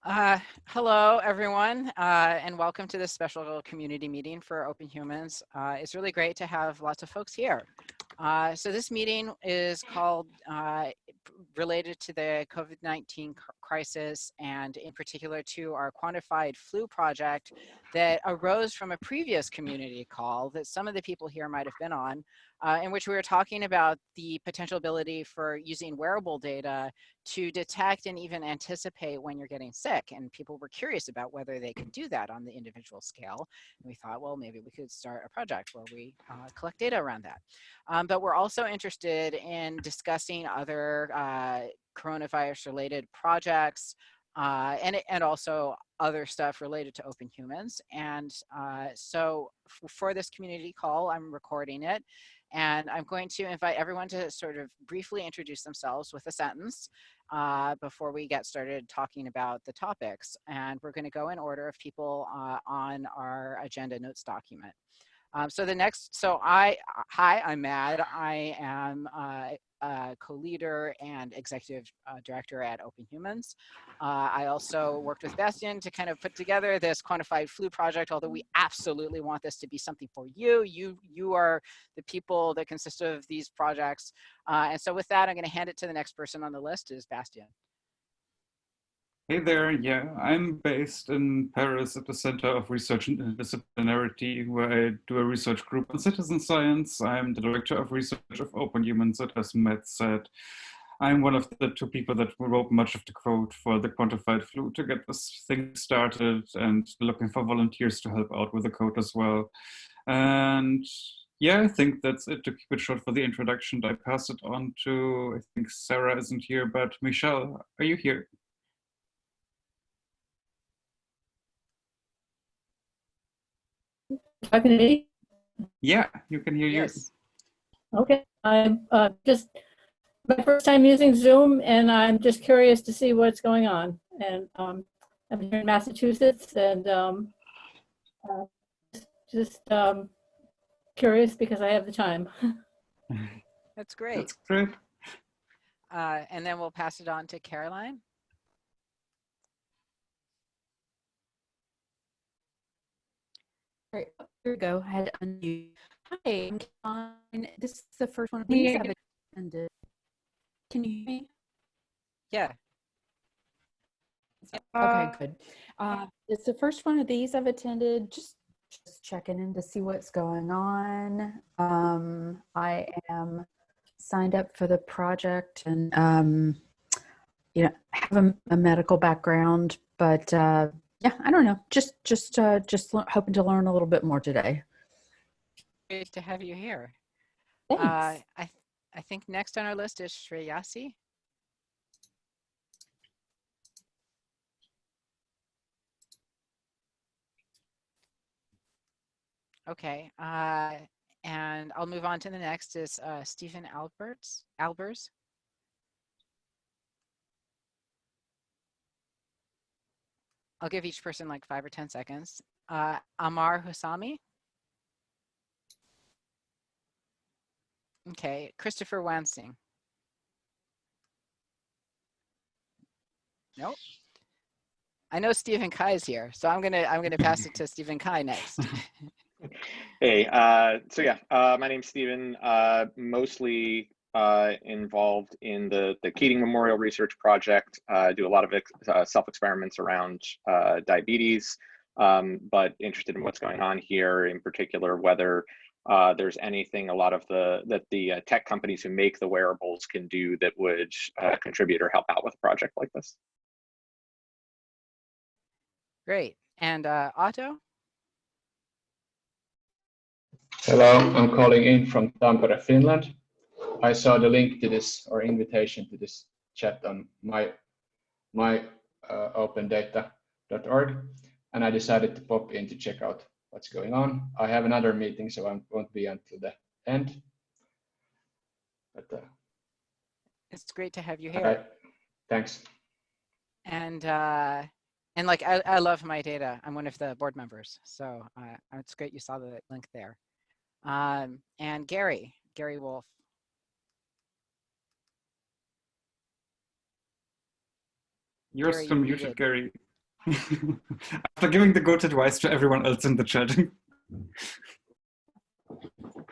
Hello, everyone, and welcome to this special community meeting for Open Humans. It's really great to have lots of folks here. So this meeting is called related to the COVID-19 crisis, and in particular to our Quantified flu project that arose from a previous community call that some of the people here might have been on, in which we were talking about the potential ability for using wearable data to detect and even anticipate when you're getting sick. And people were curious about whether they could do that on the individual scale. And we thought, well, maybe we could start a project where we collect data around that. But we're also interested in discussing other coronavirus-related projects and also other stuff related to Open Humans. And so for this community call, I'm recording it. And I'm going to invite everyone to sort of briefly introduce themselves with a sentence before we get started talking about the topics. And we're going to go in order of people on our agenda notes document. Hi, I'm Mad. I am co-leader and executive director at Open Humans. I also worked with Bastian to kind of put together this Quantified flu project, although we absolutely want this to be something for you. You are the people that consist of these projects. And so with that, I'm going to hand it to the next person on the list, is Bastian. Hey there, yeah, I'm based in Paris at the Center of Research and Interdisciplinarity, where I do a research group on citizen science. I'm the director of research of Open Humans, as Matt said. I'm one of the two people that wrote much of the code for the Quantified flu to get this thing started, and looking for volunteers to help out with the code as well. And yeah, I think that's it to keep it short for the introduction. I pass it on to, I think Sarah isn't here, but Michelle, are you here? Talking to me? Yeah, you can hear you. Yes. Okay, I'm just my first time using Zoom, and I'm just curious to see what's going on. And I'm here in Massachusetts, and just curious because I have the time. That's great. That's great. And then we'll pass it on to Caroline. All right, here we go. I had to unmute. Hi, I'm Caroline. This is the first one of these I've attended. Can you hear me? Yeah. Okay, good. It's the first one of these I've attended. Just checking in to see what's going on. I am signed up for the project, and have a medical background, but yeah, I don't know. Just hoping to learn a little bit more today. Great to have you here. Thanks. I think next on our list is Shreyasi. Okay, and I'll move on to the next is Stephen Albers. I'll give each person like 5 or 10 seconds. Amar Husami. Okay, Christopher Wansing. Nope. I know Stephen Kai is here, so I'm gonna pass it to Stephen Kai next. Hey, my name's Stephen. Mostly involved in the Keating Memorial Research Project. Do a lot of self-experiments around diabetes, but interested in what's going on here, in particular whether there's anything that the tech companies who make the wearables can do that would contribute or help out with a project like this. Great. And Otto? Hello, I'm calling in from Tampere, Finland. I saw the link to this, or invitation to this chat on my opendata.org, and I decided to pop in to check out what's going on. I have another meeting, so I won't be until the end. But it's great to have you here. Right. Thanks. And like I love my data. I'm one of the board members, so it's great you saw the link there. And Gary Wolf. You're still muted, Gary. After giving the good advice to everyone else in the chat.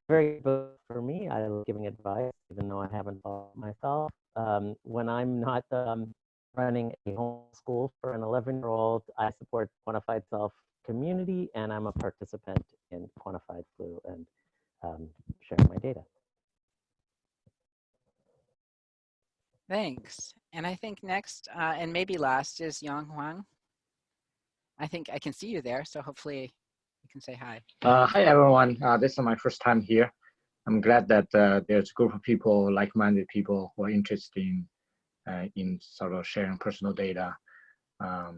Very good for me. I love giving advice, even though I haven't taught myself. When I'm not running a homeschool for an 11-year-old, I support Quantified Self community, and I'm a participant in Quantified Flu and share my data. Thanks. And I think next, and maybe last, is Yang Huang. I think I can see you there, so hopefully you can say hi. Hi, everyone. This is my first time here. I'm glad that there's a group of people, like-minded people who are interested in sort of sharing personal data. I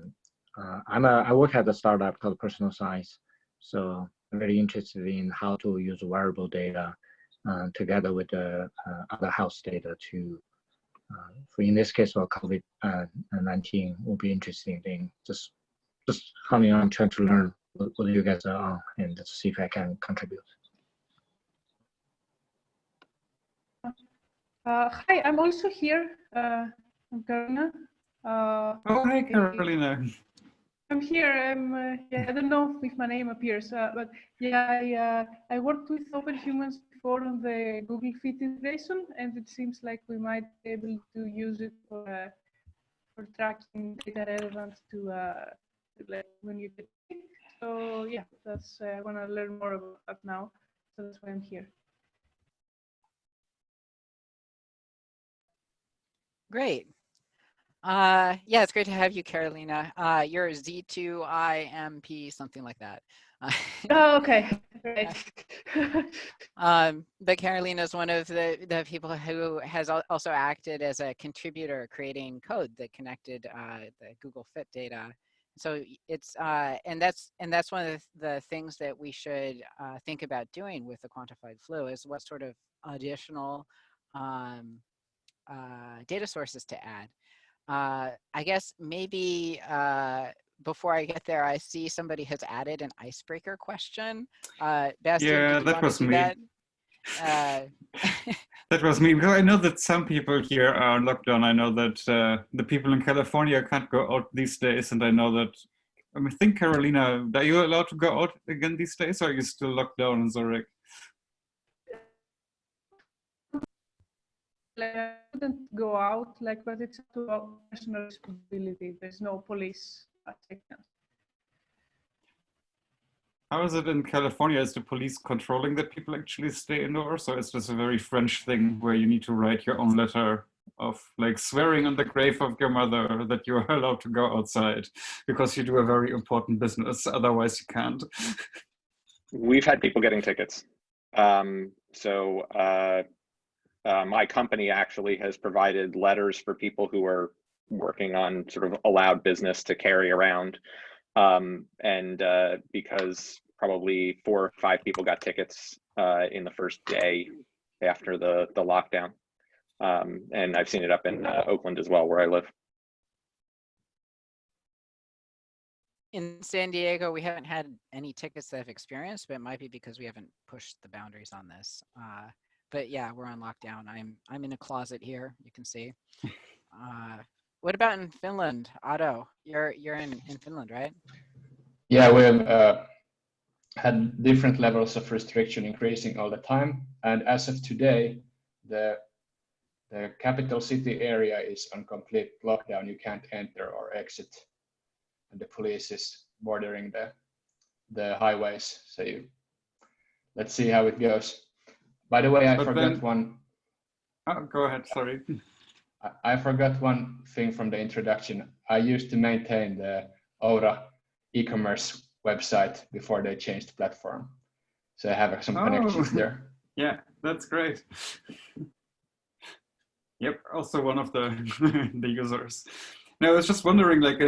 work at a startup called Personal Science, so I'm very interested in how to use wearable data together with the other health data to, for in this case, for COVID-19, will be interesting thing. Just coming on, trying to learn what you guys are on, and to see if I can contribute. Hi, I'm also here. I'm Carolina. Oh, hey, Carolina. I'm here. Yeah, I don't know if my name appears, but yeah, I worked with Open Humans before on the Google Fit integration, and it seems like we might be able to use it for tracking data relevant to like when you get sick. So yeah, that's I want to learn more about that now. So that's why I'm here. Great. Yeah, it's great to have you, Carolina. You're Z2IMP, something like that. Oh, okay. Right. But Carolina is one of the people who has also acted as a contributor creating code that connected the Google Fit data. So it's and that's one of the things that we should think about doing with the Quantified Flu is what sort of additional data sources to add. I guess maybe before I get there, I see somebody has added an icebreaker question. Bastian, Yeah, did you that want was to do me. that? That was me, because I know that some people here are on lockdown. I know that the people in California can't go out these days, and I know that, I think, Carolina, are you allowed to go out again these days, or are you still locked down in Zurich? I couldn't go out, but it's up to personal responsibility. There's no police taking us. How is it in California? Is the police controlling that people actually stay indoors, or is this a very French thing where you need to write your own letter of like swearing on the grave of your mother that you are allowed to go outside because you do a very important business, otherwise you can't? We've had people getting tickets. My company actually has provided letters for people who are working on sort of allowed business to carry around. Because probably 4 or 5 people got tickets in the first day after the lockdown. And I've seen it up in Oakland as well, where I live. In San Diego, we haven't had any tickets that I've experienced, but it might be because we haven't pushed the boundaries on this. But yeah, we're on lockdown. I'm in a closet here, you can see. What about in Finland, Otto? You're in Finland, right? Yeah, we have had different levels of restriction increasing all the time, and as of today, the capital city area is on complete lockdown. You can't enter or exit, and the police is bordering the highways. So let's see how it goes. By the way, I forgot one. Oh, go ahead, sorry. I forgot one thing from the introduction. I used to maintain the Aura e-commerce website before they changed the platform. So I have some connections there. Yeah, that's great. Yep, also one of the the users. Now, I was just wondering, like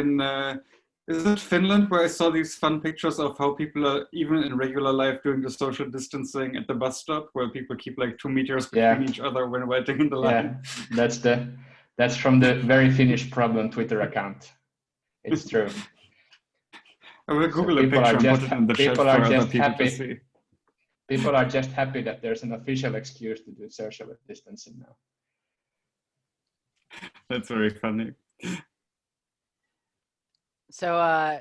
is it Finland where I saw these fun pictures of how people are, even in regular life, doing the social distancing at the bus stop, where people keep like 2 meters between each other when waiting in the line? Yeah, that's from the very Finnish problem Twitter account. It's true. I will Google a picture and put it in the chat for other people to see. People are just happy that there's an official excuse to do social distancing now. That's very funny. So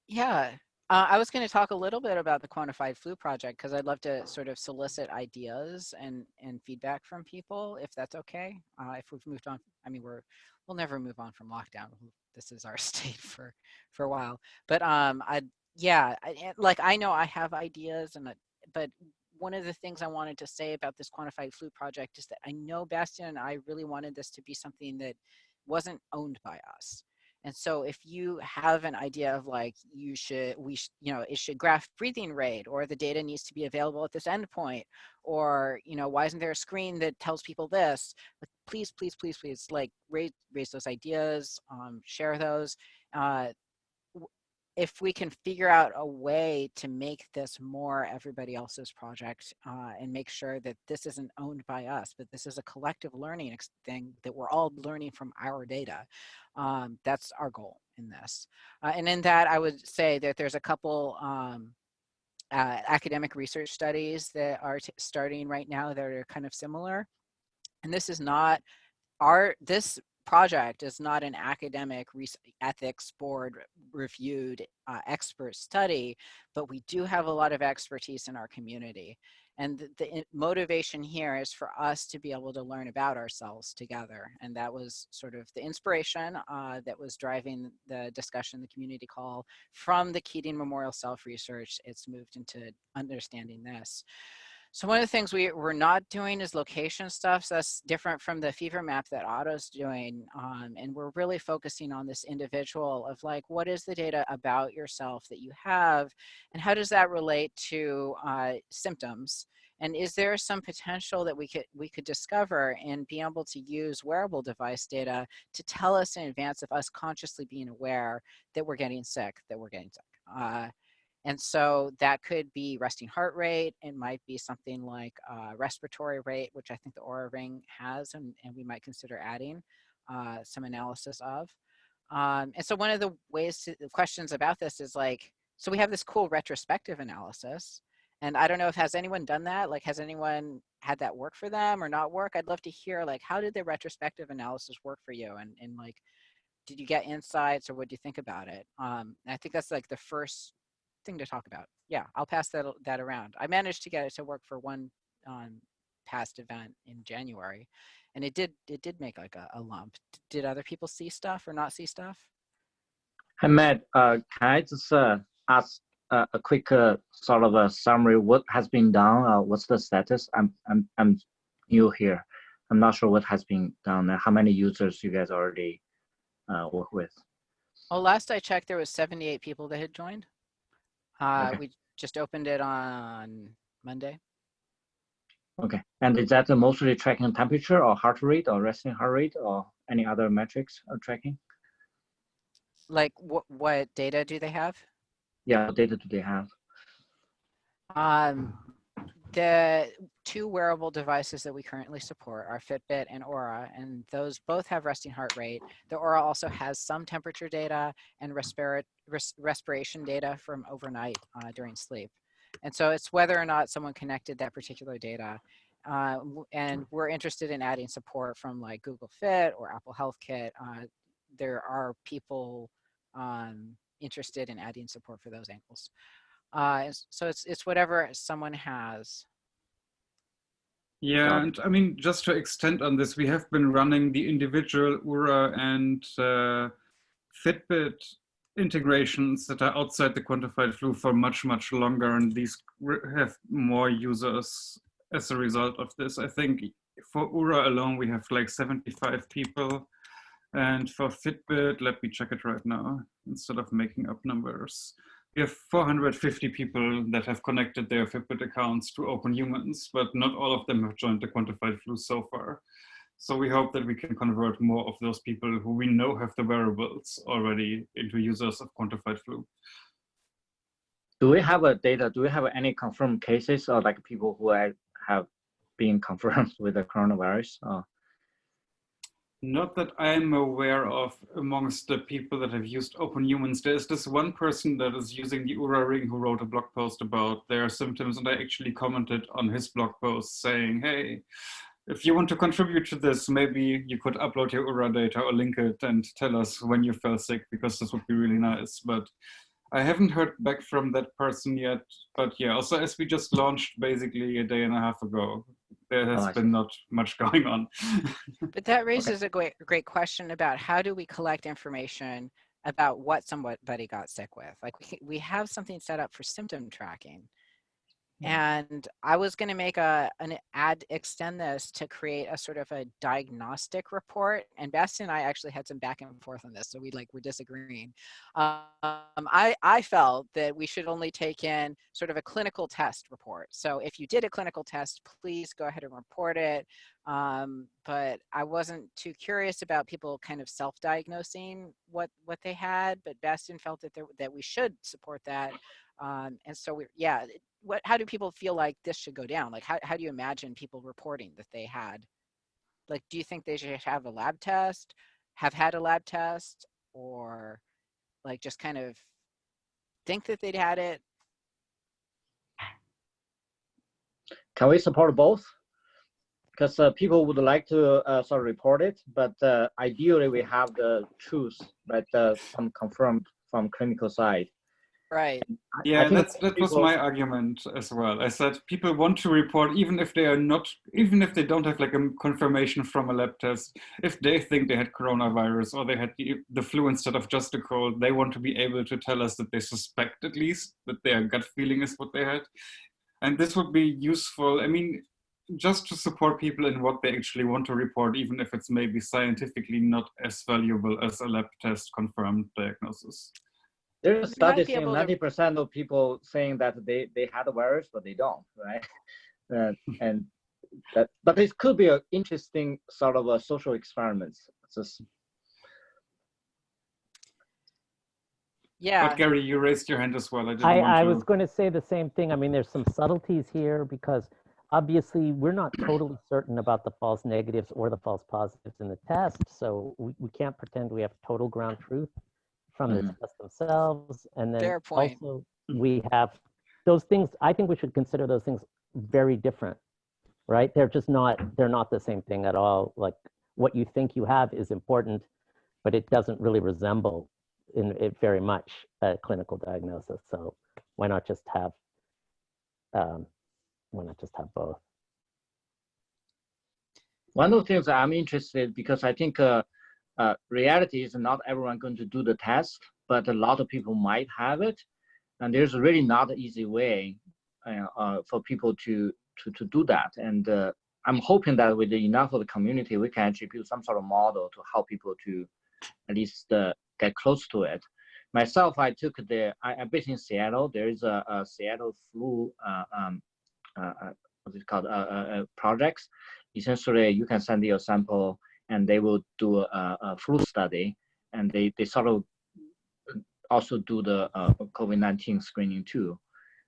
yeah, I was going to talk a little bit about the Quantified Flu Project because I'd love to sort of solicit ideas and feedback from people, if that's okay. If we've moved on, I mean, we'll never move on from lockdown. This is our state for a while. But like I know I have ideas, but one of the things I wanted to say about this Quantified Flu Project is that I know Bastian and I really wanted this to be something that wasn't owned by us. And so if you have an idea of like, it should graph breathing rate, or the data needs to be available at this endpoint, or, why isn't there a screen that tells people this? Like, please, please, please, please, like raise those ideas, share those. If we can figure out a way to make this more everybody else's project, and make sure that this isn't owned by us, but this is a collective learning thing that we're all learning from our data. That's our goal in this. And in that, I would say that there's a couple academic research studies that are starting right now that are kind of similar. And this is not this project is not an academic ethics board reviewed expert study, but we do have a lot of expertise in our community. And the motivation here is for us to be able to learn about ourselves together. And that was sort of the inspiration that was driving the discussion, the community call from the Keating Memorial Self-Research. It's moved into understanding this. So one of the things we're not doing is location stuff. So that's different from the fever map that Otto's doing. And we're really focusing on this individual of like, what is the data about yourself that you have? And how does that relate to symptoms? And is there some potential that we could discover and be able to use wearable device data to tell us in advance of us consciously being aware that we're getting sick, And so that could be resting heart rate. It might be something like respiratory rate, which I think the Oura Ring has, and we might consider adding some analysis of. And so one of the questions about this is like, so we have this cool retrospective analysis. And I don't know if has anyone done that? Like, has anyone had that work for them or not work? I'd love to hear like, how did the retrospective analysis work for you? And like, did you get insights or what do you think about it? I think that's like the first thing to talk about. Yeah, I'll pass that around. I managed to get it to work for one past event in January, and it did make like a lump. Did other people see stuff or not see stuff? Hey Matt, can I just ask a quick sort of a summary? What has been done? What's the status? I'm new here. I'm not sure what has been done. How many users you guys already work with? Well, last I checked, there was 78 people that had joined. Okay. We just opened it on Monday. Okay, and is that mostly tracking temperature or heart rate or resting heart rate or any other metrics or tracking? Like what data do they have? Yeah, what data do they have? The two wearable devices that we currently support are Fitbit and Oura, and those both have resting heart rate. The Oura also has some temperature data and respiration data from overnight during sleep. And so it's whether or not someone connected that particular data. And we're interested in adding support from like Google Fit or Apple Health Kit. There are people interested in adding support for those angles. So it's whatever someone has. Yeah, and I mean, just to extend on this, we have been running the individual Oura and Fitbit integrations that are outside the Quantified Flu for much, much longer, and these have more users as a result of this. I think for Oura alone, we have like 75 people, and for Fitbit, let me check it right now, instead of making up numbers. We have 450 people that have connected their Fitbit accounts to Open Humans, but not all of them have joined the Quantified Flu so far. So we hope that we can convert more of those people who we know have the wearables already into users of Quantified Flu. Do we have data? Do we have any confirmed cases or like people who have been confirmed with the coronavirus? Not that I'm aware of amongst the people that have used Open Humans. There's this one person that is using the Oura Ring who wrote a blog post about their symptoms, and I actually commented on his blog post saying, hey, if you want to contribute to this, maybe you could upload your URA data or link it and tell us when you fell sick, because this would be really nice. But I haven't heard back from that person yet. But yeah, also as we just launched basically a day and a half ago, there has been not much going on. But that raises a great question about how do we collect information about what somebody got sick with. Like we have something set up for symptom tracking. And I was going to make extend this to create a sort of a diagnostic report. And Basti and I actually had some back and forth on this, so we're disagreeing. I felt that we should only take in sort of a clinical test report. So if you did a clinical test, please go ahead and report it. But I wasn't too curious about people kind of self-diagnosing what they had. But Bastian felt that we should support that. And so how do people feel like this should go down? Like, how do you imagine people reporting that they had? Like, do you think they should have a lab test, have had a lab test, or like just kind of think that they'd had it? Can we support both? Because people would like to sort of report it, but ideally we have the truth, right? Some confirmed from clinical side. Right. Yeah, that was my argument as well. I said people want to report even if they don't have like a confirmation from a lab test. If they think they had coronavirus or they had the flu instead of just a cold, they want to be able to tell us that they suspect at least that their gut feeling is what they had. And this would be useful. I mean, just to support people in what they actually want to report, even if it's maybe scientifically not as valuable as a lab test confirmed diagnosis. There's a study saying 90% of people saying that they had a virus, but they don't, right? But this could be an interesting sort of a social experiment. Yeah. But Gary, you raised your hand as well. I was going to say the same thing. I mean, there's some subtleties here because obviously we're not totally certain about the false negatives or the false positives in the test. So we can't pretend we have total ground truth from the test themselves. And then also we have those things. I think we should consider those things very different, right? They're not the same thing at all. Like what you think you have is important, but it doesn't really resemble in it very much a clinical diagnosis. So why not just have both? One of the things I'm interested, because I think reality is not everyone going to do the test, but a lot of people might have it. And there's really not an easy way for people to do that. And I'm hoping that with enough of the community, we can actually build some sort of model to help people to at least get close to it. Myself, I'm based in Seattle. There is a Seattle flu, what's it called, projects. Essentially, you can send your sample and they will do a flu study, and they sort of also do the COVID-19 screening too.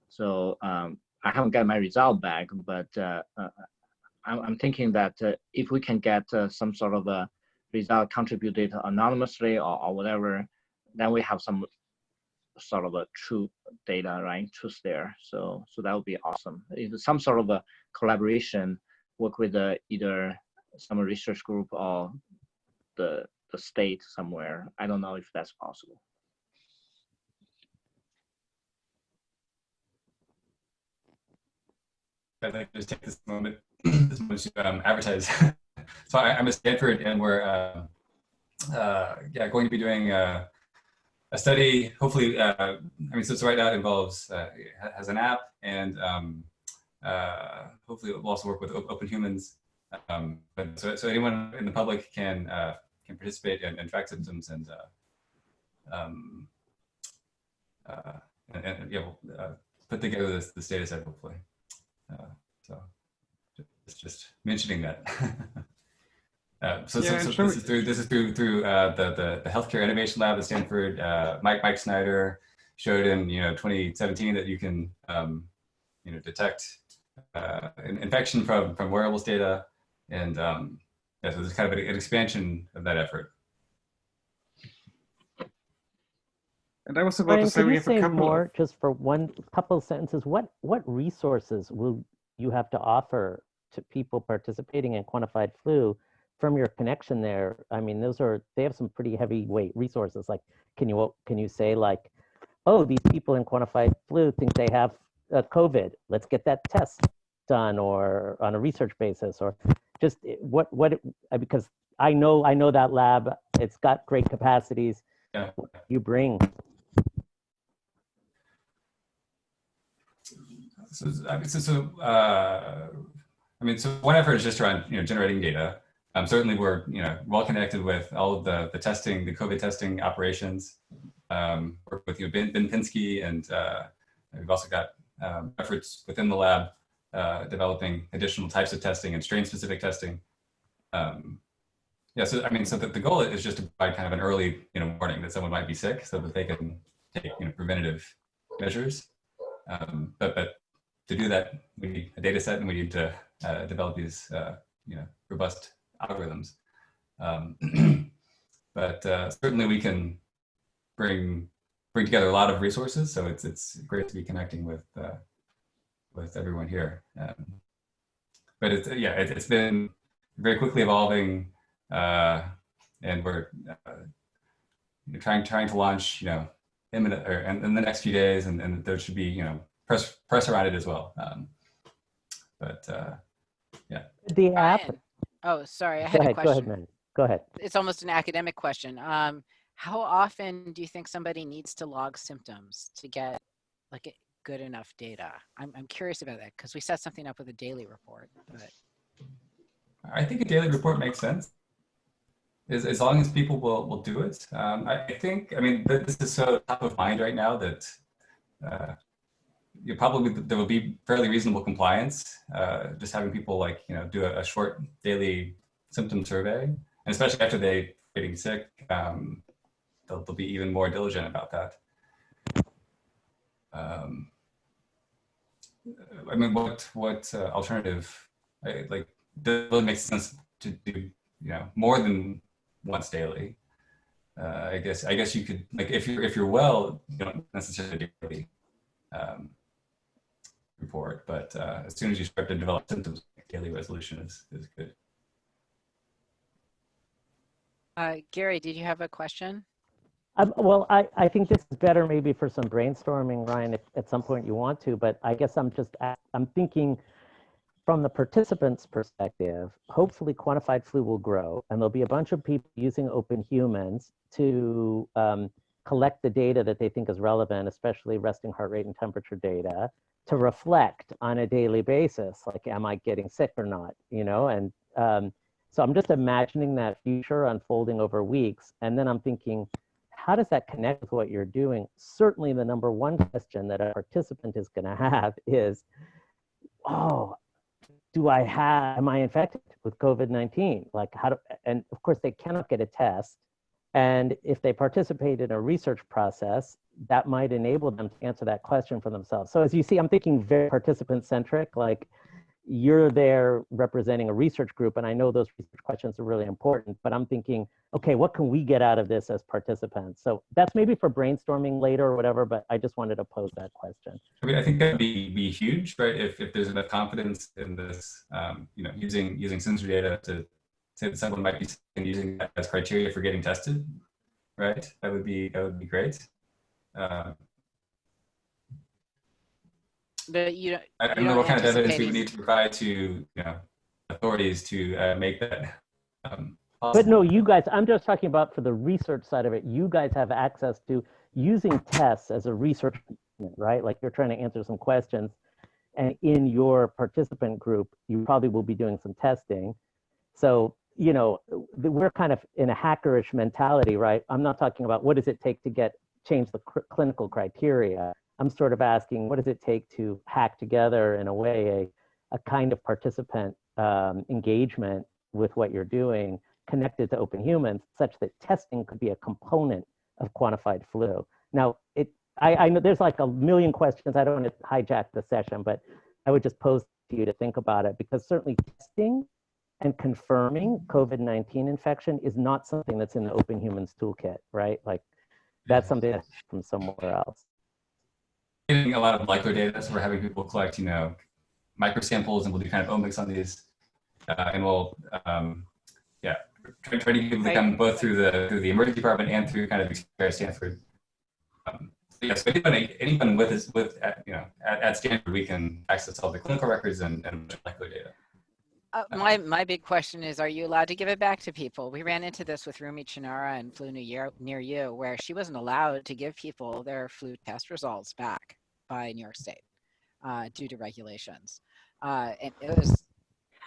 So I haven't got my result back, but I'm thinking that if we can get some sort of a result contributed anonymously or whatever, then we have some sort of a true data, right? Truth there. So that would be awesome. If some sort of a collaboration, work with either some research group or the state somewhere. I don't know if that's possible. I'd like to just take this moment to advertise. So I'm at Stanford, and we're going to be doing a study. Hopefully, so right now it involves has an app, and hopefully it will also work with Open Humans. But so anyone in the public can participate and track symptoms and we'll put together this data set hopefully. So just mentioning that. This is through the Healthcare Innovation Lab at Stanford. Mike Snyder showed in 2017 that you can detect infection from wearables data, and so there's kind of an expansion of that effort. And I was about to say we have a couple more, just for one couple of sentences. What resources will you have to offer to people participating in quantified flu, from your connection there, I mean, they have some pretty heavyweight resources. Like, can you say like, oh, these people in quantified flu think they have COVID. Let's get that test done, or on a research basis, or just because I know that lab. It's got great capacities. Yeah. What do you bring? So one effort is just around generating data. Certainly, we're well connected with all of the testing, the COVID testing operations. Work with Ben Pinsky, and we've also got efforts within the lab developing additional types of testing and strain-specific testing. So the goal is just to provide kind of an early warning that someone might be sick, so that they can take preventative measures. But to do that, we need a data set, and we need to develop these robust algorithms. But certainly we can bring together a lot of resources. So it's great to be connecting with everyone here. But it's been very quickly evolving, and we're trying to launch imminent or in the next few days, and there should be press around it as well. The app. Ryan. Oh, sorry, I had a question. Go ahead, man. Go ahead. It's almost an academic question. How often do you think somebody needs to log symptoms to get like good enough data? I'm curious about that, because we set something up with a daily report. But I think a daily report makes sense, as long as people will do it. I think this is so top of mind right now that there will be fairly reasonable compliance. Just having people do a short daily symptom survey, and especially after they getting sick, they'll be even more diligent about that. What alternative does it make sense to do more than once daily? I guess you could, if you're well, you don't necessarily do daily report, but as soon as you start to develop symptoms, daily resolution is good. Gary, did you have a question? Well, I think this is better maybe for some brainstorming, Ryan, if at some point you want to, but I guess I'm thinking from the participants' perspective. Hopefully quantified flu will grow, and there'll be a bunch of people using Open Humans to collect the data that they think is relevant, especially resting heart rate and temperature data, to reflect on a daily basis, like, am I getting sick or not, And so I'm just imagining that future unfolding over weeks, and then I'm thinking, how does that connect with what you're doing? Certainly the number one question that a participant is going to have is, am I infected with COVID-19? And of course they cannot get a test. And if they participate in a research process, that might enable them to answer that question for themselves. So as you see, I'm thinking very participant centric, like you're there representing a research group, and I know those research questions are really important, but I'm thinking, okay, what can we get out of this as participants? So that's maybe for brainstorming later or whatever, but I just wanted to pose that question. I think that'd be huge, right? If there's enough confidence in this, using sensor data to say that someone might be using that as criteria for getting tested, right? That would be great. But I don't know what kind of evidence we would need to provide to authorities to make that possible. But no, you guys, I'm just talking about for the research side of it, you guys have access to using tests as a research, right? Like you're trying to answer some questions, and in your participant group, you probably will be doing some testing. So, we're kind of in a hackerish mentality, right? I'm not talking about what does it take to change the clinical criteria. I'm sort of asking, what does it take to hack together in a way a kind of participant engagement with what you're doing connected to Open Humans, such that testing could be a component of quantified flu. Now, I know there's like a million questions. I don't want to hijack the session, but I would just pose to you to think about it, because certainly testing and confirming COVID-19 infection is not something that's in the Open Humans toolkit, right? Like that's something that's from somewhere else. Getting a lot of microdata, so we're having people collect, microsamples, and we'll do kind of omics on these, and we'll yeah, try to get people to come both through the emergency department and through kind of experience Stanford. Yes, so anyone with at Stanford, we can access all the clinical records and molecular data. My big question is, are you allowed to give it back to people? We ran into this with Rumi Chinara and Flu Near You, where she wasn't allowed to give people their flu test results back by New York State due to regulations. And it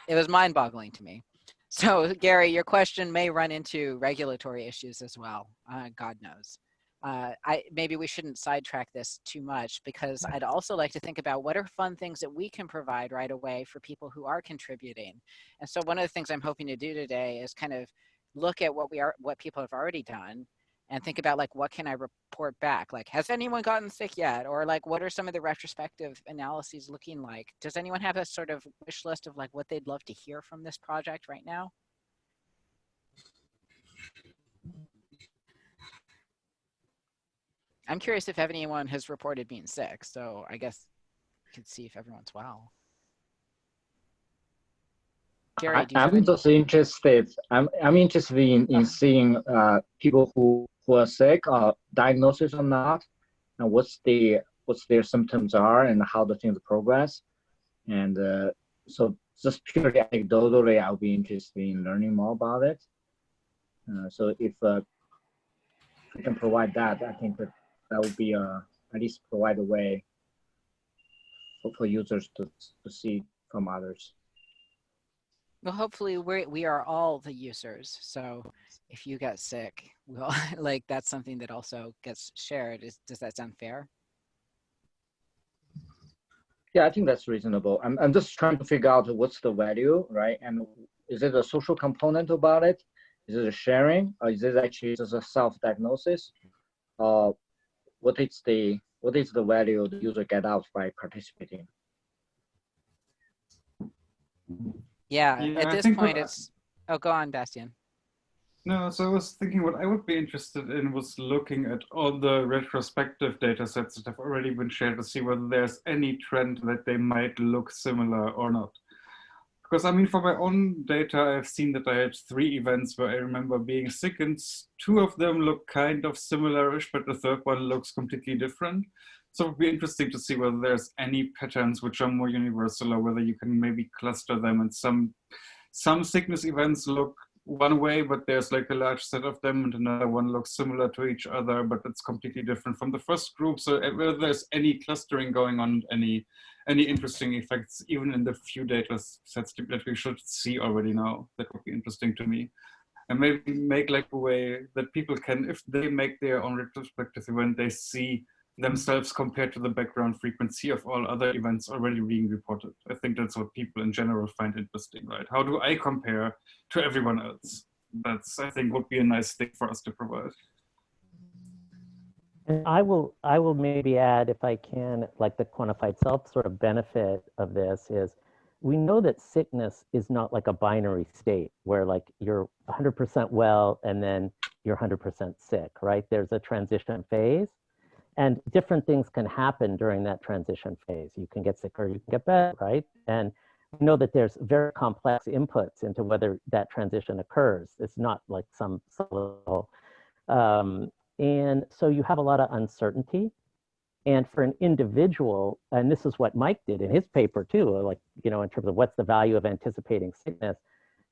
was mind-boggling to me. So Gary, your question may run into regulatory issues as well. God knows. Maybe we shouldn't sidetrack this too much, because I'd also like to think about what are fun things that we can provide right away for people who are contributing. And so one of the things I'm hoping to do today is kind of look at what people have already done and think about, like, what can I report back? Like, has anyone gotten sick yet? Or like, what are some of the retrospective analyses looking like? Does anyone have a sort of wish list of like what they'd love to hear from this project right now? I'm curious if anyone has reported being sick, so I guess we can see if everyone's well. Gary, do you have I'm just interested. I'm interested in seeing people who are sick, diagnosis or not, and what's their symptoms are and how the things progress. And so just purely anecdotally, I'll be interested in learning more about it. So if we can provide that, I think that would be at least provide a way for users to see from others. Well, hopefully we are all the users. So if you get sick, we'll like, that's something that also gets shared. Does that sound fair? Yeah, I think that's reasonable. I'm just trying to figure out what's the value, right? And is it a social component about it? Is it a sharing, or is it actually just a self-diagnosis? What is the value the user get out by participating? Yeah, at this point it's, oh, go on, Bastian. No, so I was thinking what I would be interested in was looking at all the retrospective data sets that have already been shared to see whether there's any trend that they might look similar or not. Because I mean, for my own data, I've seen that I had 3 events where I remember being sick, and 2 of them look kind of similar-ish, but the third one looks completely different. So it would be interesting to see whether there's any patterns which are more universal, or whether you can maybe cluster them, and some sickness events look one way, but there's like a large set of them, and another one looks similar to each other, but it's completely different from the first group. So whether there's any clustering going on, any interesting effects, even in the few data sets that we should see already now, that would be interesting to me. And maybe make like a way that people can, if they make their own retrospective event, they see themselves compared to the background frequency of all other events already being reported. I think that's what people in general find interesting, right? How do I compare to everyone else? That's, I think, would be a nice thing for us to provide. And I will maybe add, if I can, like the quantified self sort of benefit of this is, we know that sickness is not like a binary state where like you're 100% well and then you're 100% sick, right? There's a transition phase, and different things can happen during that transition phase. You can get sick or you can get better, right? And we know that there's very complex inputs into whether that transition occurs. It's not like some little, and so you have a lot of uncertainty. And for an individual, and this is what Mike did in his paper too, like, you know, in terms of what's the value of anticipating sickness,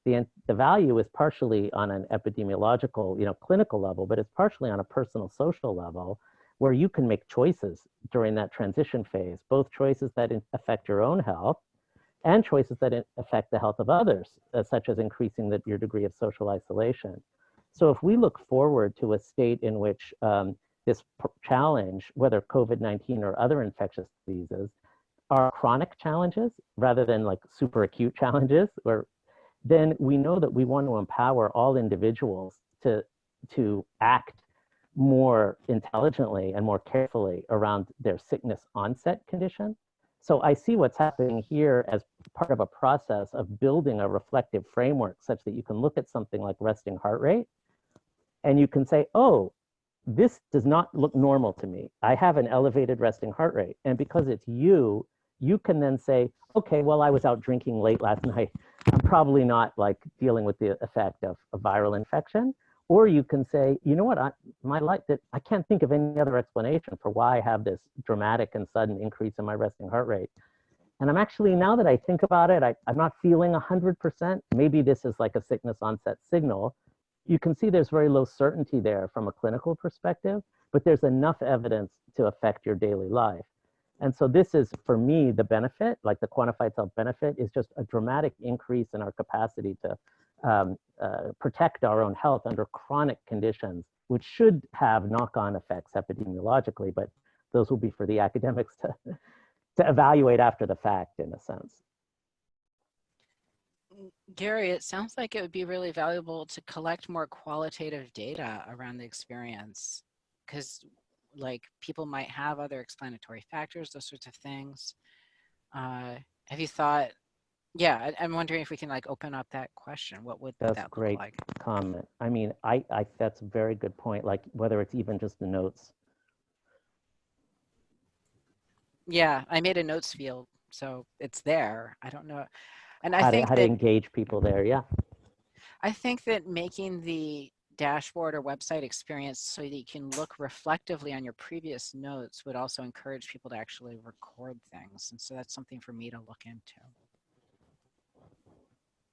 the value is partially on an epidemiological, you know, clinical level, but it's partially on a personal social level, where you can make choices during that transition phase, both choices that affect your own health and choices that affect the health of others, such as increasing your degree of social isolation. So if we look forward to a state in which this challenge, whether COVID-19 or other infectious diseases, are chronic challenges rather than like super acute challenges, then we know that we want to empower all individuals to act more intelligently and more carefully around their sickness onset condition. So I see what's happening here as part of a process of building a reflective framework such that you can look at something like resting heart rate and you can say, oh, this does not look normal to me. I have an elevated resting heart rate. And because it's you you can then say, okay, well, I was out drinking late last night. I'm probably not like dealing with the effect of a viral infection. Or you can say, you know what, I can't think of any other explanation for why I have this dramatic and sudden increase in my resting heart rate. And I'm actually, now that I think about it, I'm not feeling 100%. Maybe this is like a sickness onset signal. You can see there's very low certainty there from a clinical perspective, but there's enough evidence to affect your daily life. And so this is, for me, the benefit, like the quantified self benefit, is just a dramatic increase in our capacity to protect our own health under chronic conditions, which should have knock-on effects epidemiologically, but those will be for the academics to evaluate after the fact, in a sense. Gary, it sounds like it would be really valuable to collect more qualitative data around the experience, because like people might have other explanatory factors, those sorts of things. Have you thought, yeah, I'm wondering if we can like open up that question. What would that look great like? Comment. I mean, that's a very good point, like whether it's even just the notes. Yeah, I made a notes field, so it's there. I don't know. And I How think to engage people there, yeah. I think that making the dashboard or website experience so that you can look reflectively on your previous notes would also encourage people to actually record things. And so that's something for me to look into.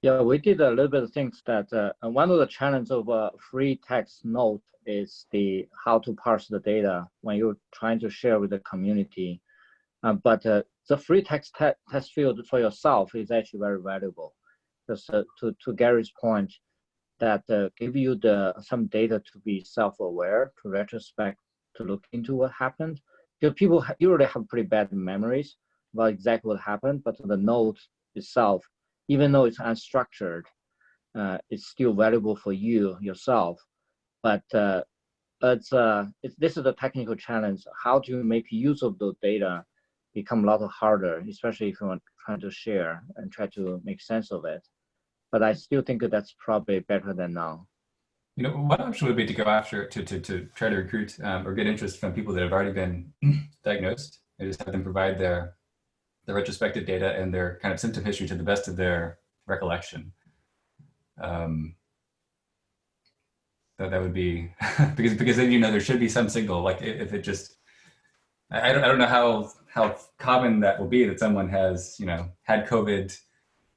Yeah, we did a little bit of things that one of the challenges of a free text note is how to parse the data when you're trying to share with the community. But the free test field for yourself is actually very valuable. Because to Gary's point, that give you some data to be self-aware, to retrospect, to look into what happened. Because people usually have pretty bad memories about exactly what happened, but the note itself, even though it's unstructured, it's still valuable for yourself. But this is a technical challenge. How do you make use of those data become a lot harder, especially if you want trying to share and try to make sense of it. But I still think that that's probably better than now. You know, one option would be to go after, to try to recruit or get interest from people that have already been diagnosed and just have them provide their retrospective data and their kind of symptom history to the best of their recollection. That would be, because then, you know, there should be some signal, like if it just, I don't know how common that will be that someone has, you know, had COVID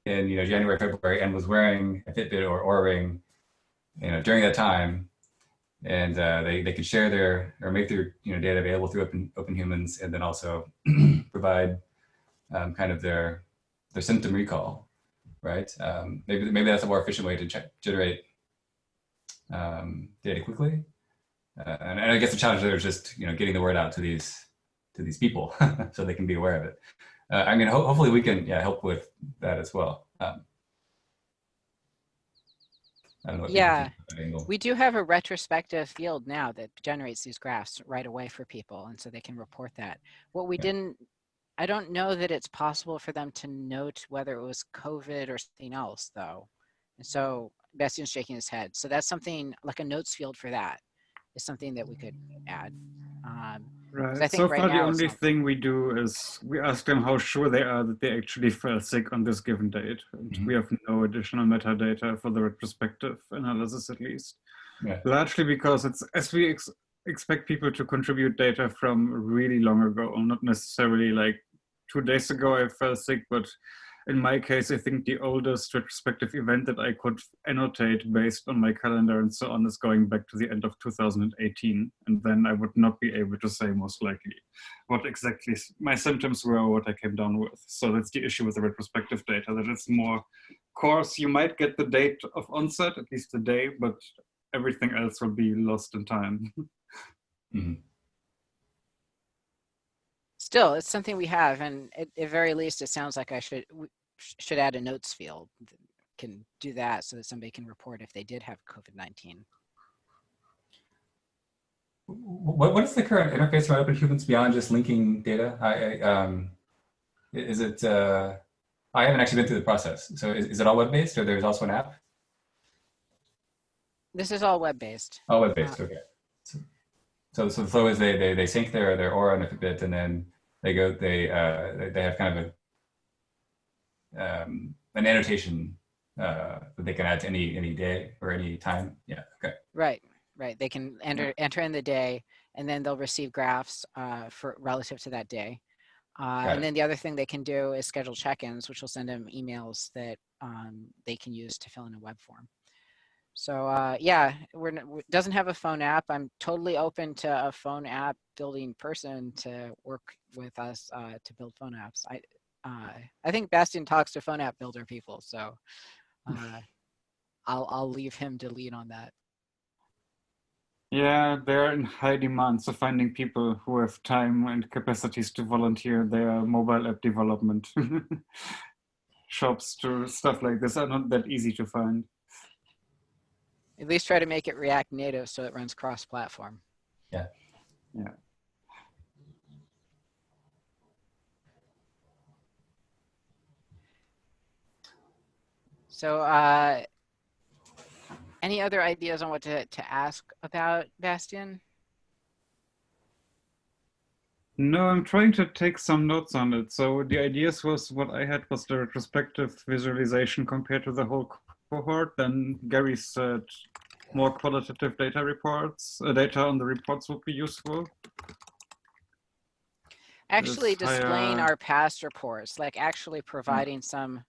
in, you know, January, February, and was wearing a Fitbit or Oura Ring, you know, during that time, and they could share their, or make their, you know, data available through Open Humans, and then also provide kind of their symptom recall, right? Maybe that's a more efficient way to generate data quickly. And I guess the challenge there is just, you know, getting the word out to these people so they can be aware of it. I mean, hopefully we can help with that as well. I don't know what we do have a retrospective field now that generates these graphs right away for people, and so they can report that. What we didn't, I don't know that it's possible for them to note whether it was COVID or something else, though. And so Bastian's shaking his head. So that's something like a notes field for that is something that we could add. Right. So far, the only thing we do is we ask them how sure they are that they actually fell sick on this given date. And we have no additional metadata for the retrospective analysis, at least. Yeah. Largely because it's, as we expect people to contribute data from really long ago, not necessarily like 2 days ago I fell sick, but in my case, I think the oldest retrospective event that I could annotate based on my calendar and so on is going back to the end of 2018. And then I would not be able to say most likely what exactly my symptoms were or what I came down with. So that's the issue with the retrospective data, that it's more coarse. You might get the date of onset, at least the day, but everything else will be lost in time. Mm-hmm. Still, it's something we have, and at the very least, it sounds like I should add a notes field. Can do that so that somebody can report if they did have COVID-19. What is the current interface for Open Humans beyond just linking data? Is it? I haven't actually been through the process. So is it all web-based, or there's also an app? This is all web-based. All web-based. Okay. So the flow is they sync their Aura and a Fitbit, and then they have kind of an annotation that they can add to any day or any time. Yeah. Okay. Right. They can enter in the day, and then they'll receive graphs for relative to that day. And then the other thing they can do is schedule check-ins, which will send them emails that they can use to fill in a web form. So yeah, doesn't have a phone app. I'm totally open to a phone app building person to work with us to build phone apps. I think Bastian talks to phone app builder people, so I'll leave him to lead on that. Yeah, they're in high demand, so finding people who have time and capacities to volunteer their mobile app development shops to stuff like this are not that easy to find. At least try to make it React Native so it runs cross-platform. Yeah. Yeah. So any other ideas on what to ask about, Bastian? No, I'm trying to take some notes on it. So the ideas was what I had was the retrospective visualization compared to the whole cohort. Then Gary said more qualitative data reports, data on the reports would be useful. Actually displaying higher, our past reports, like actually providing some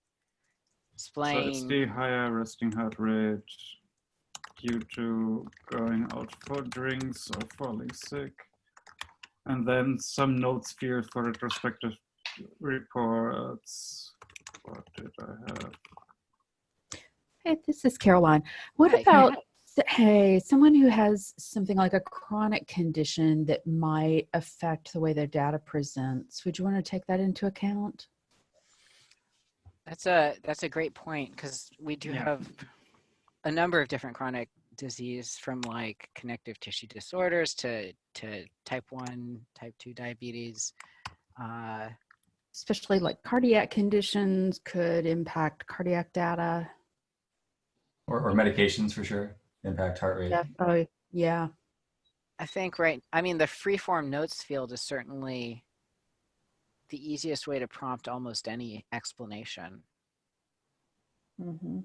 displaying. So it's the higher resting heart rate due to going out for drinks or falling sick. And then some notes field for retrospective reports. What did I have? Hey, this is Caroline. What about, hey, someone who has something like a chronic condition that might affect the way their data presents? Would you want to take that into account? That's a great point, because we do have a number of different chronic disease, from like connective tissue disorders to type 1, type 2 diabetes. Especially like cardiac conditions could impact cardiac data. Or medications for sure impact heart rate. Yeah. Oh, yeah. I think the freeform notes field is certainly the easiest way to prompt almost any explanation. Mm-hmm.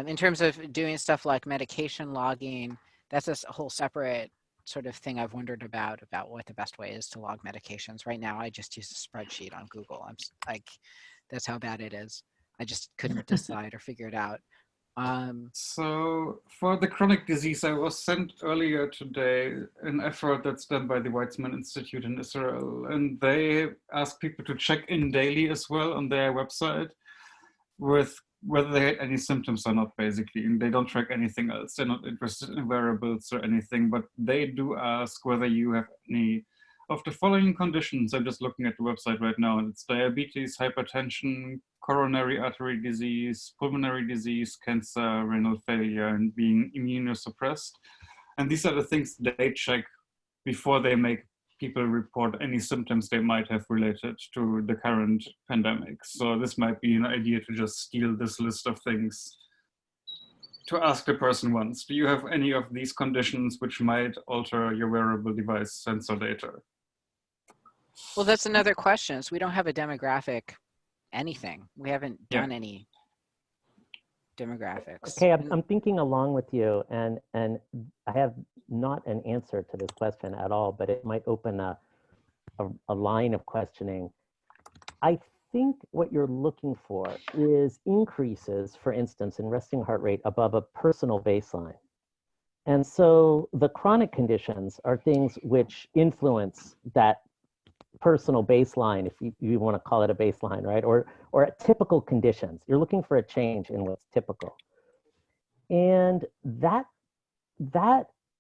In terms of doing stuff like medication logging, that's a whole separate sort of thing I've wondered about what the best way is to log medications. Right now, I just use a spreadsheet on Google. I'm like, that's how bad it is. I just couldn't decide or figure it out. So for the chronic disease, I was sent earlier today an effort that's done by the Weizmann Institute in Israel, and they ask people to check in daily as well on their website with whether they had any symptoms or not, basically. And they don't track anything else. They're not interested in wearables or anything, but they do ask whether you have any of the following conditions. I'm just looking at the website right now, and it's diabetes, hypertension, coronary artery disease, pulmonary disease, cancer, renal failure, and being immunosuppressed. And these are the things they check before they make people report any symptoms they might have related to the current pandemic. So this might be an idea to just steal this list of things to ask the person once, do you have any of these conditions which might alter your wearable device sensor data? Well, that's another question. So we don't have a demographic anything. We haven't done any demographics. Okay, I'm thinking along with you, and I have not an answer to this question at all, but it might open a line of questioning. I think what you're looking for is increases, for instance, in resting heart rate above a personal baseline. And so the chronic conditions are things which influence that personal baseline, if you want to call it a baseline, right? Or at typical conditions. You're looking for a change in what's typical. And that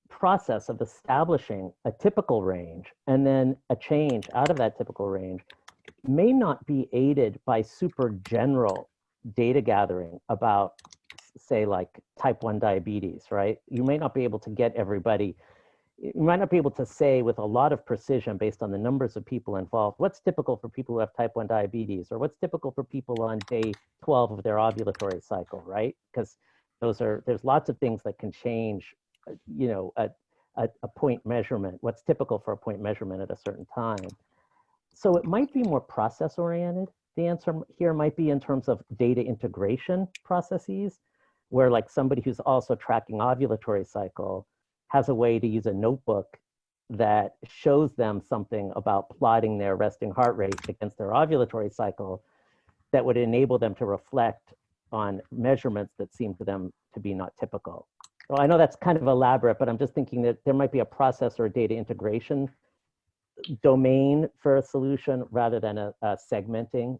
process of establishing a typical range and then a change out of that typical range may not be aided by super general data gathering about, say, like type 1 diabetes, right? You may not be able to get everybody. You might not be able to say with a lot of precision based on the numbers of people involved, what's typical for people who have type 1 diabetes, or what's typical for people on day 12 of their ovulatory cycle, right? Because there's lots of things that can change, a point measurement, what's typical for a point measurement at a certain time. So it might be more process oriented. The answer here might be in terms of data integration processes, where like somebody who's also tracking ovulatory cycle has a way to use a notebook that shows them something about plotting their resting heart rate against their ovulatory cycle that would enable them to reflect on measurements that seem to them to be not typical. So I know that's kind of elaborate, but I'm just thinking that there might be a process or a data integration domain for a solution rather than a segmenting,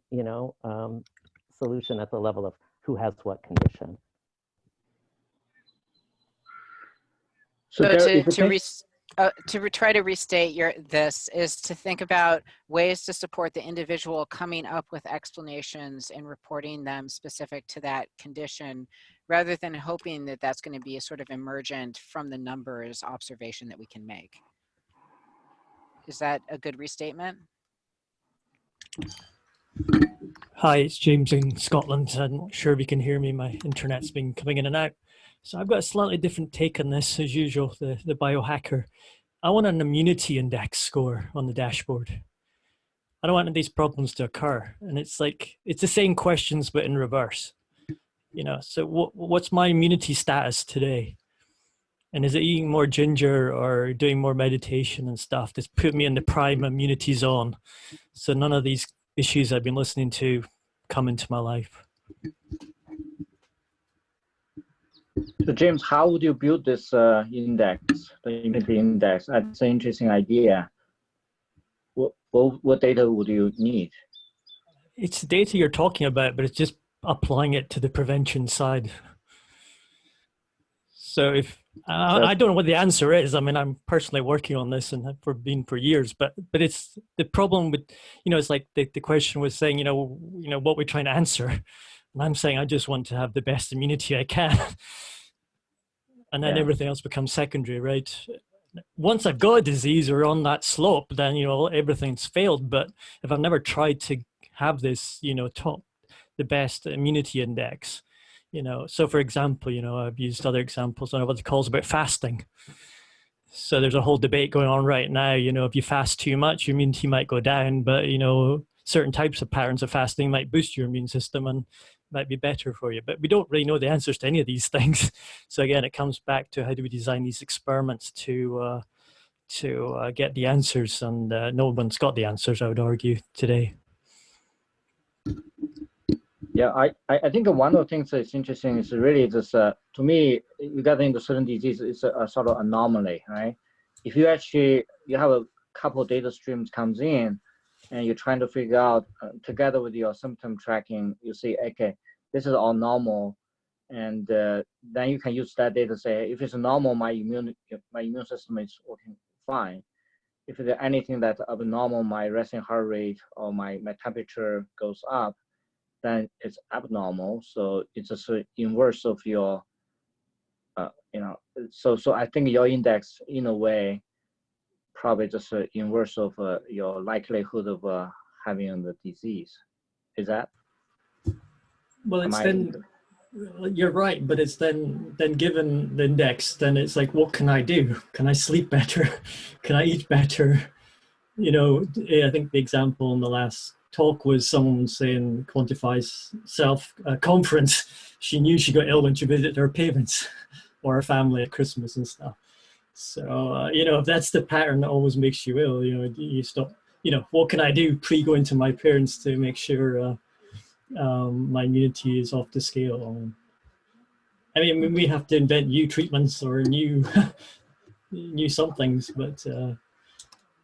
solution at the level of who has what condition. So try to restate this is to think about ways to support the individual coming up with explanations and reporting them specific to that condition, rather than hoping that that's going to be a sort of emergent from the numbers observation that we can make. Is that a good restatement? Hi, it's James in Scotland. I'm not sure if you can hear me. My internet's been coming in and out. So I've got a slightly different take on this, as usual, the biohacker. I want an immunity index score on the dashboard. I don't want these problems to occur. And it's like, it's the same questions, but in reverse. So what's my immunity status today? And is it eating more ginger or doing more meditation and stuff that's put me in the prime immunity zone? So none of these issues I've been listening to come into my life. So James, how would you build this index, the immunity index? That's an interesting idea. What data would you need? It's the data you're talking about, but it's just applying it to the prevention side. So if I don't know what the answer is. I mean, I'm personally working on this and have been for years, but it's the problem with, it's like the question was saying, what we're trying to answer. And I'm saying, I just want to have the best immunity I can. And then everything else becomes secondary, right? Once I've got a disease or on that slope, then, everything's failed. But if I've never tried to have this, the best immunity index, so for example, I've used other examples on other calls about fasting. So there's a whole debate going on right now, if you fast too much, your immunity might go down, but, certain types of patterns of fasting might boost your immune system and might be better for you. But we don't really know the answers to any of these things. So again, it comes back to how do we design these experiments to get the answers, and no one's got the answers, I would argue, today. Yeah, I think one of the things that's interesting is really this, to me, you got into certain disease, it's a sort of anomaly, right? If you have a couple of data streams comes in and you're trying to figure out together with your symptom tracking, you see, okay, this is all normal. And then you can use that data to say, if it's normal, my immune system is working fine. If there's anything that's abnormal, my resting heart rate or my temperature goes up, then it's abnormal. So it's a sort of inverse of your, so I think your index, in a way, probably just an inverse of your likelihood of having the disease. Is that? Well, it's then, you're right, but it's then given the index, then it's like, what can I do? Can I sleep better? Can I eat better? I think the example in the last talk was someone saying Quantified's self conference. She knew she got ill when she visited her parents or her family at Christmas and stuff. So, if that's the pattern that always makes you ill, you stop, what can I do going to my parents to make sure my immunity is off the scale? I mean, we have to invent new treatments or new somethings, but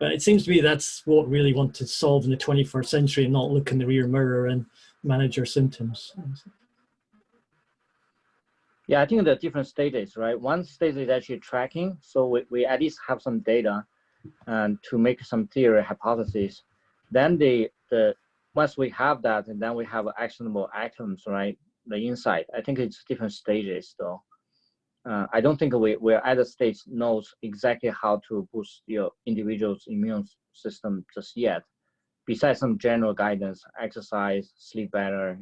it seems to me that's what we really want to solve in the 21st century, and not look in the rear mirror and manage our symptoms. Yeah, I think the different stages, right? One stage is actually tracking. So we at least have some data and to make some theory hypotheses. Then once we have that, and then we have actionable items, right? The insight. I think it's different stages though. I don't think we're at a stage knows exactly how to boost your individual's immune system just yet. Besides some general guidance, exercise, sleep better,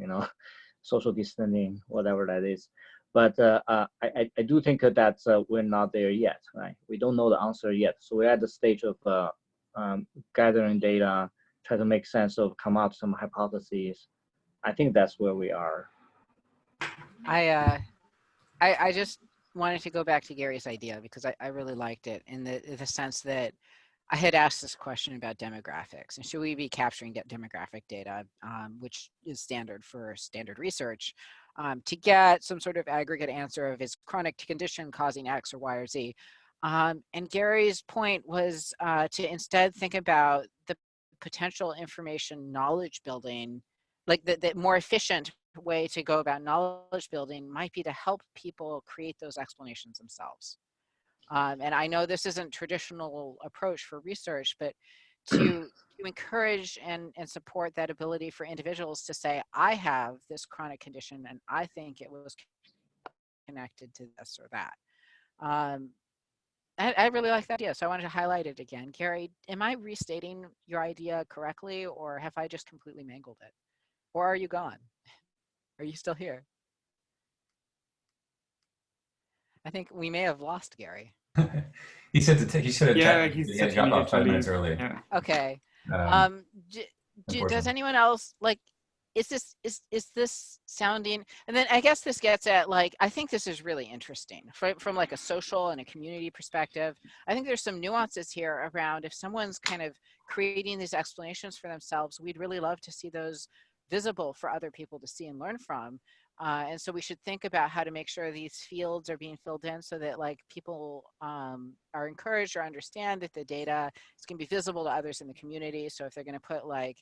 social distancing, whatever that is. But I do think that we're not there yet, right? We don't know the answer yet. So we're at the stage of gathering data try to make sense of, come out some hypotheses. I think that's where we are. I just wanted to go back to Gary's idea because I really liked it in the sense that I had asked this question about demographics and should we be capturing demographic data, which is standard for standard research, to get some sort of aggregate answer of is chronic condition causing X or Y or Z. And Gary's point was to instead think about the potential information knowledge building, like the more efficient way to go about knowledge building might be to help people create those explanations themselves. And I know this isn't traditional approach for research, but to encourage and support that ability for individuals to say, I have this chronic condition and I think it was connected to this or that. I really like that idea, so I wanted to highlight it again. Gary, am I restating your idea correctly, or have I just completely mangled it? Or are you gone? Are you still here? I think we may have lost Gary. He said he should have Yeah, checked. he He said had he dropped needed off to 5 minutes leave. early. Yeah. Okay. Does Unfortunately. anyone else, like, is this sounding, and then I guess this gets at, like, I think this is really interesting from like a social and a community perspective. I think there's some nuances here around if someone's kind of creating these explanations for themselves, we'd really love to see those visible for other people to see and learn from. And so we should think about how to make sure these fields are being filled in so that like people are encouraged or understand that the data is going to be visible to others in the community. So if they're going to put like,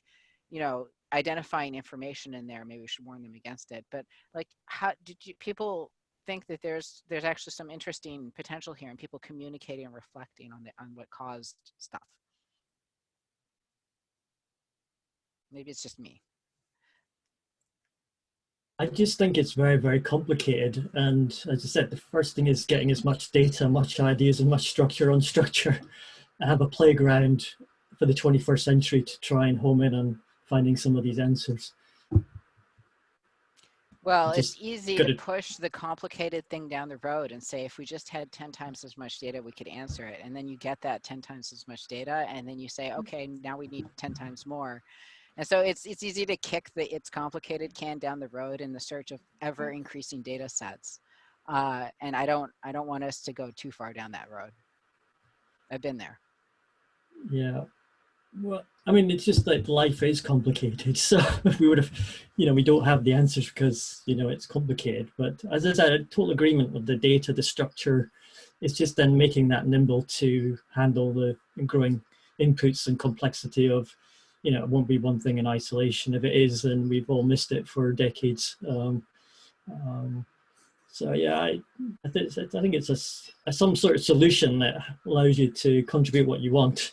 you know, identifying information in there, maybe we should warn them against it. But like, how did people think that there's actually some interesting potential here in people communicating and reflecting on what caused stuff? Maybe it's just me. I just think it's very, very complicated. And as I said, the first thing is getting as much data, much ideas, and much structure on structure. I have a playground for the 21st century to try and home in on finding some of these answers. Well, Just it's easy to push the complicated thing down the road and say, if we just had 10 times as much data, we could answer it. And then you get that 10 times as much data, and then you say, okay, now we need 10 times more. And so it's easy to kick the it's complicated can down the road in the search of ever increasing data sets. And I don't want us to go too far down that road. I've been there. Yeah. Well, I mean, it's just that life is complicated. So we would have, you know, we don't have the answers because, you know, it's complicated. But as I said, a total agreement with the data, the structure. It's just then making that nimble to handle the growing inputs and complexity of, you know, it won't be one thing in isolation. If it is, then we've all missed it for decades. So yeah, I think it's some sort of solution that allows you to contribute what you want,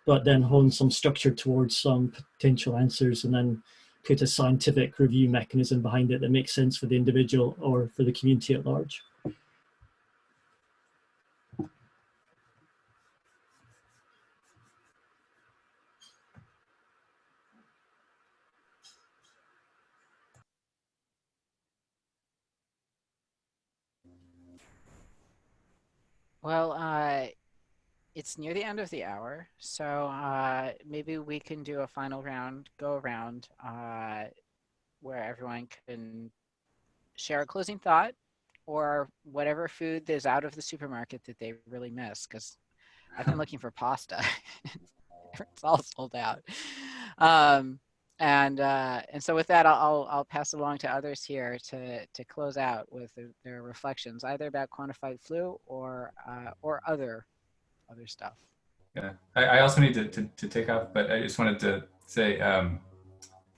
but then hone some structure towards some potential answers, and then put a scientific review mechanism behind it that makes sense for the individual or for the community at large. Well, it's near the end of the hour, so maybe we can do a final round, go around, where everyone can share a closing thought or whatever food is out of the supermarket that they really miss, because I've been looking for pasta. It's all sold out. And so with that, I'll pass it along to others here to close out with their reflections, either about quantified flu or other stuff. Yeah, I also need to take off, but I just wanted to say, yeah,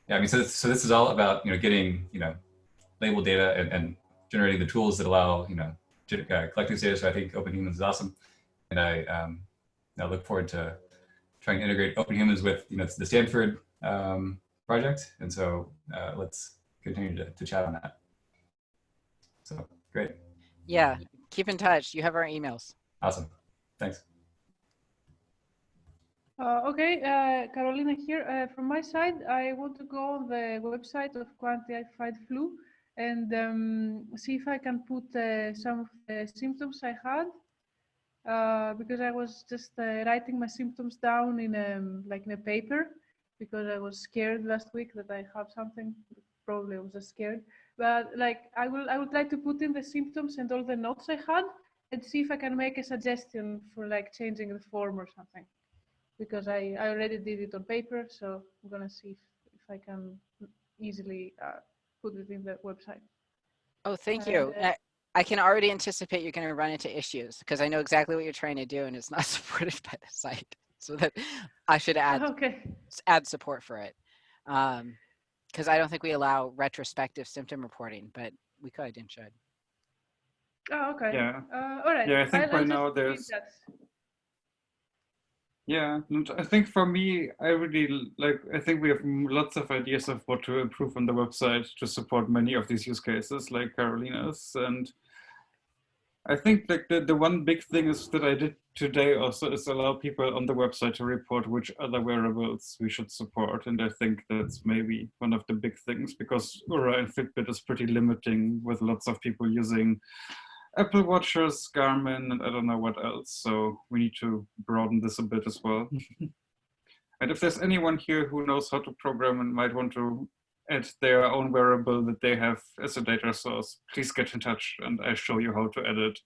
I mean, so this is all about, you know, getting, you know, label data and generating the tools that allow, you know, collecting this data. So I think Open Humans is awesome, and I look forward to trying to integrate Open Humans with, you know, the Stanford project, and so let's continue to chat on that. So great. Yeah, keep in touch. You have our emails. Awesome. Thanks. Okay, Carolina here. From my side, I want to go on the website of Quantified Flu and see if I can put some of the symptoms I had, because I was just writing my symptoms down in a paper, because I was scared last week that I have something. Probably I was just scared. But like I will try to put in the symptoms and all the notes I had and see if I can make a suggestion for like changing the form or something. Because I already did it on paper, so I'm gonna see if I can easily put it in the website. Oh, thank you. I can already anticipate you're going to run into issues because I know exactly what you're trying to do and it's not supported by the site. So that I should add support for it. Because I don't think we allow retrospective symptom reporting, but we could and should. Oh, okay. Yeah. All right. Yeah, I think by I'll now just there's. that. Yeah, and I think for me, I really like, I think we have lots of ideas of what to improve on the website to support many of these use cases like Carolina's. And I think like the one big thing is that I did today also is allow people on the website to report which other wearables we should support. And I think that's maybe one of the big things because Oura and Fitbit is pretty limiting with lots of people using Apple Watches, Garmin, and I don't know what else. So we need to broaden this a bit as well. And if there's anyone here who knows how to program and might want to add their own wearable that they have as a data source, please get in touch and I show you how to add it.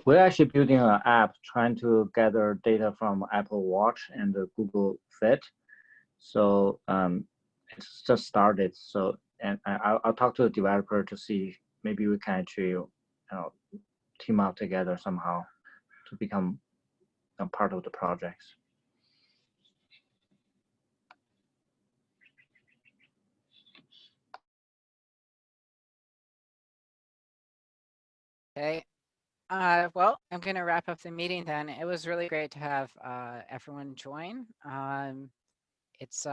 We're actually building an app trying to gather data from Apple Watch and the Google Fit. So it's just started. So, and I'll talk to the developer to see maybe we can actually team up together somehow to become a part of the projects. Okay. Well, I'm going to wrap up the meeting then. It was really great to have everyone join. It's,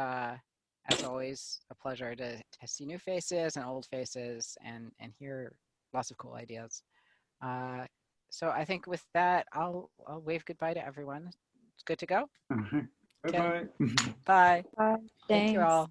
as always, a pleasure to see new faces and old faces and hear lots of cool ideas. So I think with that, I'll wave goodbye to everyone. It's good to go. Bye-bye. Okay. Bye. Bye. Thank you Thanks. all.